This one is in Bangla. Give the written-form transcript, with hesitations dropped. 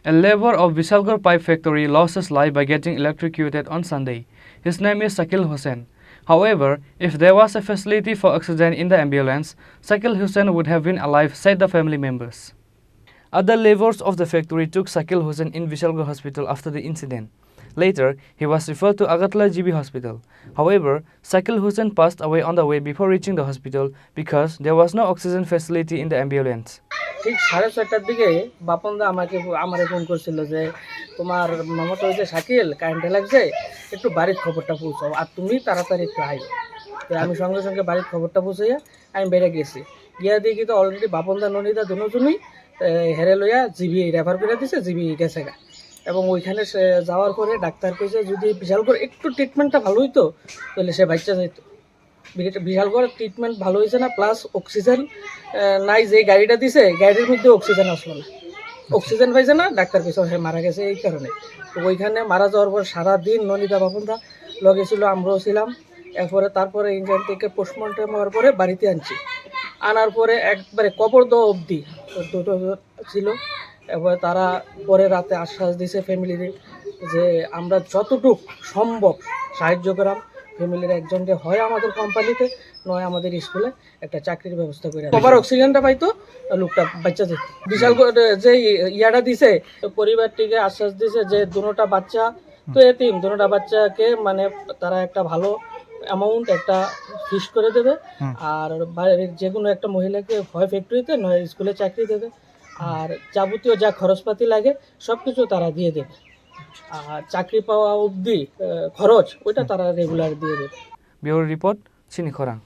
A labor of Vishalgarh pipe factory lost his life by getting electrocuted on Sunday. His name is Sakil Hussain. However, if there was a facility for oxygen in the ambulance, Sakil Hussain would have been alive, said the family members. Other laborers of the factory took Sakil Hussain in Vishalgarh hospital after the incident. Later, he was referred to Agartala GB hospital. However, Sakil Hussain passed away on the way before reaching the hospital because there was no oxygen facility in the ambulance. ঠিক 6:30টার দিকে বাপনদা আমারে ফোন করছিল যে তোমার মামাতো হইছে শাকিল কারেন্টে লাগছে, একটু বাড়ির খবরটা পৌঁছাও আর তুমি তাড়াতাড়ি একটু আইও। তো আমি সঙ্গে সঙ্গে বাড়ির খবরটা পৌঁছাইয়া আমি বেড়ে গেছি। গিয়া দেখি তো অলরেডি বাপনদা ননিদা দুজনই হেরে লইয়া জিবি রেফার করে দিছে, জিবি গেছে গা। এবং ওইখানে সে যাওয়ার পরে ডাক্তার কইছে যদি বিশাল করে একটু ট্রিটমেন্টটা ভালো হইতো তাহলে সে বাচ্চা যাইতো। বিশাল করে ট্রিটমেন্ট ভালো হয়েছে না, প্লাস অক্সিজেন নাই, যে গাড়িটা দিছে গাড়ির মধ্যে অক্সিজেন আসলো না, অক্সিজেন পাইছে না, ডাক্তার কইছে সে মারা গেছে এই কারণে। তো ওইখানে মারা যাওয়ার পর সারাদিন ননিতা বাপনদা লগে ছিল, আমরাও ছিলাম। তারপরে এখান থেকে পোস্টমর্টম হওয়ার পরে বাড়িতে আনছি, আনার পরে একবারে কবর দেওয়া অবধি দুটো ছিল। এরপরে তারা পরে রাতে আশ্বাস দিছে ফ্যামিলির যে আমরা যতটুকু সম্ভব সাহায্য করাম ফ্যামিলির একজনকে, হয় আমাদের কোম্পানিতে নয় আমাদের স্কুলে একটা চাকরির ব্যবস্থা করে কভার অক্সিজেনটা পাইতো, লোকটা বাচ্চা যেত। বিশাল যে ইয়াটা দিছে পরিবারটিকে আশ্বাস দিছে যে দুটোটা বাচ্চা তো এতিম, দুটোটা বাচ্চাকে মানে তারা একটা ভালো অ্যামাউন্ট একটা ফিক্স করে দেবে, আর বাইরের যে কোনো একটা মহিলাকে হয় ফ্যাক্টরিতে নয় স্কুলে চাকরি দেবে, আর যাবতীয় যা খরচপাতি লাগে সব কিছু তারা দিয়ে দেবে, আর চাকরি পাওয়া অবধি খরচ ওইটা তারা রেগুলার দিয়ে দেবে। ব্যুরো রিপোর্ট, চিনি খরাং।